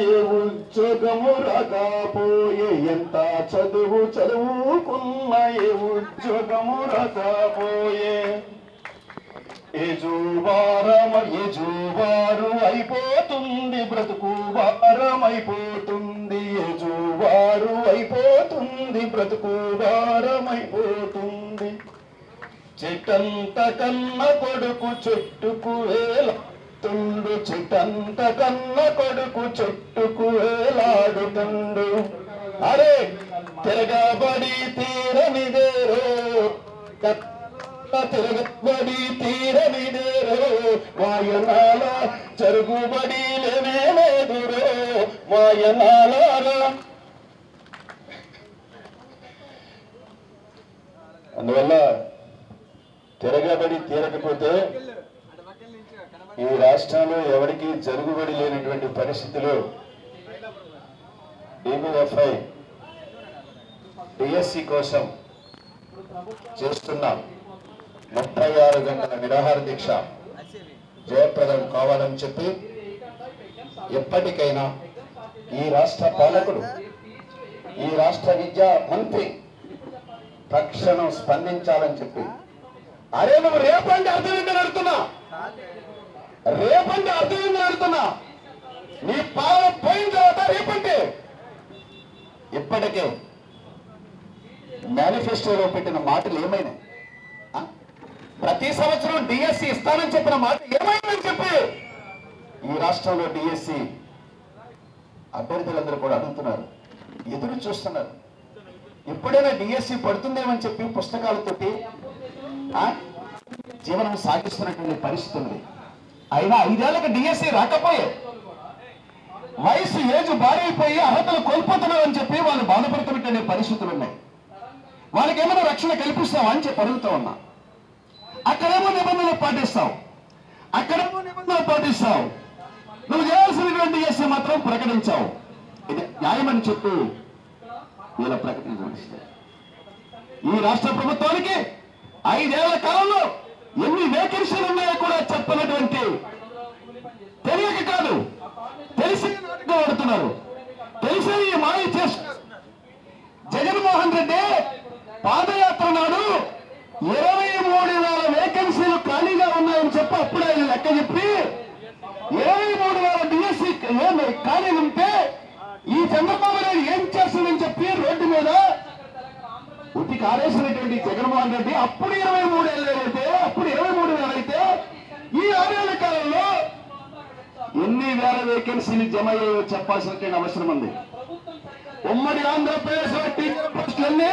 ఏ ఉద్యోగము రాకపోయే, ఎంత చదువుకున్న ఏ ఉద్యోగము రాకపోయే, ఏజువారు అయిపోతుంది బ్రతుకు భారమైపోతుంది, ఏజువారు అయిపోతుంది బ్రతుకు భారమైపోతుంది. చెట్టంత కన్న కొడుకు చెట్టుకు వేలాడుతుండు, చెట్టంత కన్న కొడుకు చెట్టుకు వేలాడుతుండు. అరే తిరగబడి తీరనిదేరో, తిరగబడి తీరనిదేరో, వాయనాల జరుగుబడి లేనేదురో, వాయనాలారా. అందువల్ల తిరగబడి తీరకపోతే ఈ రాష్ట్రంలో ఎవరికి జరుగుబడి లేనటువంటి పరిస్థితులు DBFI DSC కోసం చేస్తున్నాం. 36 గంటల నిరాహార దీక్ష జయప్రదం కావాలని చెప్పి ఎప్పటికైనా ఈ రాష్ట్ర పాలకుడు, ఈ రాష్ట్ర విద్యా మంత్రి తక్షణం స్పందించాలని చెప్పి. అరే నువ్వు రేపంటే అర్థం ఏంటని అడుగుతున్నా, రేపంటే అర్థం ఏంటని అడుగుతున్నా. నీ పాలన పోయిన తర్వాత రేపంటే. ఇప్పటికే మేనిఫెస్టోలో పెట్టిన మాటలు ఏమైనా, ప్రతి సంవత్సరం DSC ఇస్తానని చెప్పిన మాట ఏమైందని చెప్పి ఈ రాష్ట్రంలో DSC అభ్యర్థులందరూ కూడా అడుగుతున్నారు, ఎదురు చూస్తున్నారు. ఎప్పుడైనా DSC పడుతుందేమని చెప్పి పుస్తకాలతోటి జీవనం సాగిస్తున్నటువంటి పరిస్థితి ఉంది. అయినా 5 ఏళ్లకు DSC రాకపోయే, వయసు ఏజ్ భారీ అయిపోయి అర్హతలు కోల్పోతున్నారని చెప్పి వాళ్ళు బాధపడుతున్నటువంటి పరిస్థితులు ఉన్నాయి. వాళ్ళకి ఏమైనా రక్షణ కల్పిస్తావా అని చెప్పి అడుగుతా ఉన్నా. అక్కడేమో నిబంధనలు పాటిస్తావు, అక్కడేమో నిబంధనలు పాటిస్తావు, నువ్వు చేయాల్సినటువంటి DSC మాత్రం ప్రకటించావు. ఇది న్యాయమని చెప్పి వీళ్ళ ప్రకటించారు. ఈ రాష్ట్ర ప్రభుత్వానికి 5 ఏళ్ల కాలంలో ఎన్ని వేకెన్సీలు ఉన్నాయో కూడా చెప్పనటువంటి, తెలియక కాదు తెలిసి వాడుతున్నారు, తెలిసి ఈ మాయ చేస్తున్నారు. జగన్మోహన్ రెడ్డి పాదయాత్ర నాడు 23,000 వేకెన్సీలు ఖాళీగా ఉన్నాయని చెప్పి అప్పుడే ఆయన లెక్క చెప్పి 23,000 DSC ఖాళీ ఉంటే ఈ చంద్రబాబు నాయుడు ఏం చేస్తుందని చెప్పి రోడ్డు మీద ఉతికి ఆరేసినటువంటి జగన్మోహన్ రెడ్డి అప్పుడు 23,000 అయితే, అప్పుడు 23,000 అయితే ఈ 6 ఏళ్ల కాలంలో ఎన్ని వేల వేకెన్సీలు జమ అయ్యాయో చెప్పాల్సిన అవసరం ఉంది. ఉమ్మడి ఆంధ్రప్రదేశ్ లో టీచర్ పోస్టులన్నీ,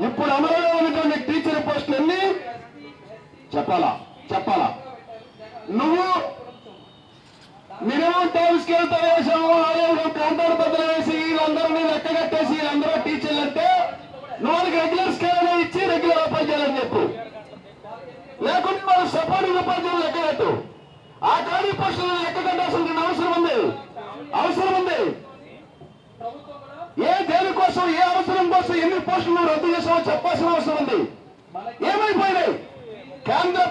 ఇప్పుడు అమలులో ఉన్నటువంటి టీచర్ పోస్టులన్నీ చెప్పాలా. నువ్వు మినిమం టైం స్కేల్ తో వేసాము, కాంట్రాక్ట్ బదులు వేసి వీళ్ళందరినీ లెక్క కట్టేసి వీళ్ళందరూ టీచర్లు అంటే నువ్వు వాళ్ళకి రెగ్యులర్ స్కేల్ అనేది ఇచ్చి రెగ్యులర్ ఉపాధ్యాయులని చెప్పు, లేకుంటే వాళ్ళు సపోర్టింగ్ ఉపాధ్యాయులు లెక్క కట్టు. ఆ ఖాళీ పోస్టులను లెక్క కట్టాల్సిన అవసరం ఉంది. ఏ దేనికోసం, ఏ అవసరం కోసం ఎన్ని పోస్టులు రద్దు చేసామో చెప్పాల్సిన అవసరం ఉంది. ఏమైపోయినాయి? కేంద్ర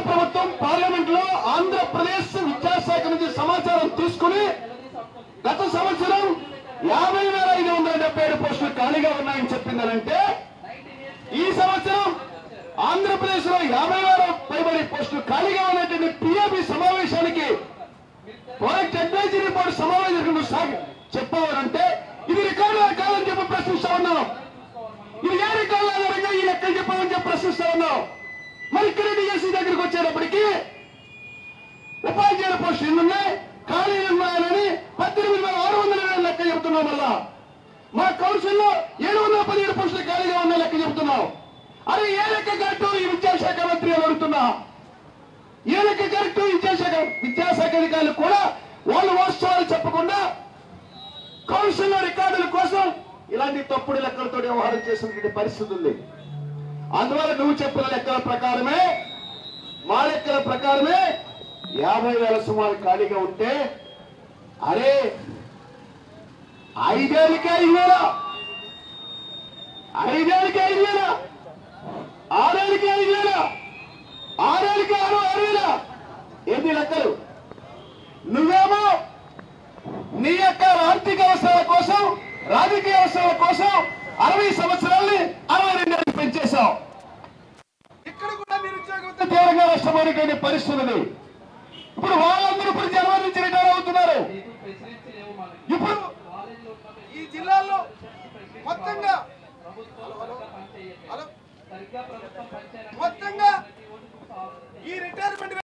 ప్రభుత్వం పార్లమెంట్ లో ఆంధ్రప్రదేశ్ విద్యాశాఖ నుంచి సమాచారం తీసుకుని గత సంవత్సరం 50,577 పోస్టులు ఖాళీగా ఉన్నాయని చెప్పిందనంటే, ఈ సంవత్సరం ఆంధ్రప్రదేశ్ లో 50,000 పైబడి పోస్టులు ఖాళీగా ఉన్నటువంటి PAB సమావేశానికి ప్రాజెక్ట్ అడ్వైజరీ బోర్డు సమావేశం చెప్పాలంటే ఇది రికార్డు కాదని చెప్పి ప్రశ్నిస్తా ఉన్నాం. ఇది ఏ రికార్డు ఆధారంగా ఈ లెక్కలు చెప్పాలని చెప్పి ప్రశ్నిస్తా ఉన్నాం. మరి ఇక్కడ DSC దగ్గరికి వచ్చేటప్పటికి ఉపాధ్యాయుల పోస్టులు ఎన్నున్నాయి, ఖాళీలు ఉన్నాయని 18,620 లెక్క చెబుతున్నాం. మళ్ళా మా కౌన్సిల్లో 717 పోస్టులు ఖాళీగా ఉన్న లెక్క చెబుతున్నాం. అరే ఏ లెక్క కరెక్టు ఈ విద్యాశాఖ మంత్రి అని అడుగుతున్నా. ఏ లెక్క కరెక్టు విద్యాశాఖ అధికారులు కూడా వాళ్ళు వాస్తవాలు చెప్పకుండా కౌన్సిల్లో రికార్డుల కోసం ఇలాంటి తప్పుడు లెక్కలతో వ్యవహారం చేసినటువంటి పరిస్థితి ఉంది. అందువల్ల నువ్వు చెప్పిన లెక్కల ప్రకారమే, మా లెక్కల ప్రకారమే 50,000 సుమారు ఖాళీగా ఉంటే, అరే 5 ఏళ్ళకే 5,000, 5 ఏళ్ళకే 5,000, 6 ఏళ్ళకే 5,000, 6 ఏళ్ళకే 6,000. ఏంటి లెక్కలు? నువ్వు రాజకీయ అవసరాల కోసం 60 సంవత్సరాల్ని 62 ఏళ్ళకి పెంచేశాం. ఇక్కడ కూడా నిరుద్యోగం తీవ్రంగా నష్టపోయినటువంటి పరిస్థితి ఉంది. ఇప్పుడు వాళ్ళందరూ ఇప్పుడు జనవరి నుంచి రిటైర్ అవుతున్నారు. ఇప్పుడు ఈ జిల్లాలో మొత్తంగా